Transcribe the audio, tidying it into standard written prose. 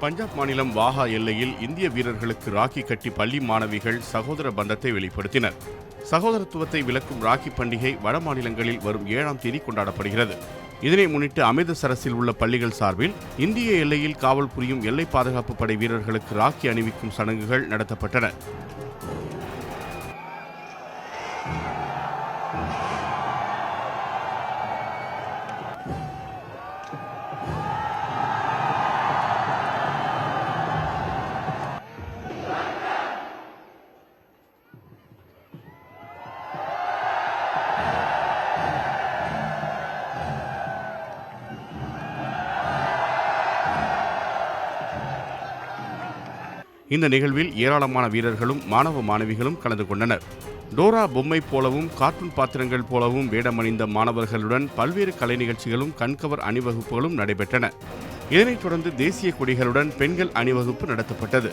பஞ்சாப் மாநிலம் வாஹா எல்லையில் இந்திய வீரர்களுக்கு ராக்கி கட்டி பள்ளி மாணவிகள் சகோதர பந்தத்தை வெளிப்படுத்தினர். சகோதரத்துவத்தை விளக்கும் ராக்கி பண்டிகை வட மாநிலங்களில் வரும் 7ஆம் தேதி கொண்டாடப்படுகிறது. இதனை முன்னிட்டு அமிர்தசரஸில் உள்ள பள்ளிகள் சார்பில் இந்திய எல்லையில் காவல் புரியும் எல்லை பாதுகாப்பு படை வீரர்களுக்கு ராக்கி அணிவிக்கும் சடங்குகள் நடத்தப்பட்டன. இந்த நிகழ்வில் ஏராளமான வீரர்களும் மாணவ மாணவிகளும் கலந்து கொண்டனர். டோரா பொம்மை போலவும் கார்ட்டூன் பாத்திரங்கள் போலவும் வேடமணிந்த மாணவர்களுடன் பல்வேறு கலை நிகழ்ச்சிகளும் கண்கவர் அணிவகுப்புகளும் நடைபெற்றன. இதனைத் தொடர்ந்து தேசிய கொடிகளுடன் பெண்கள் அணிவகுப்பு நடத்தப்பட்டது.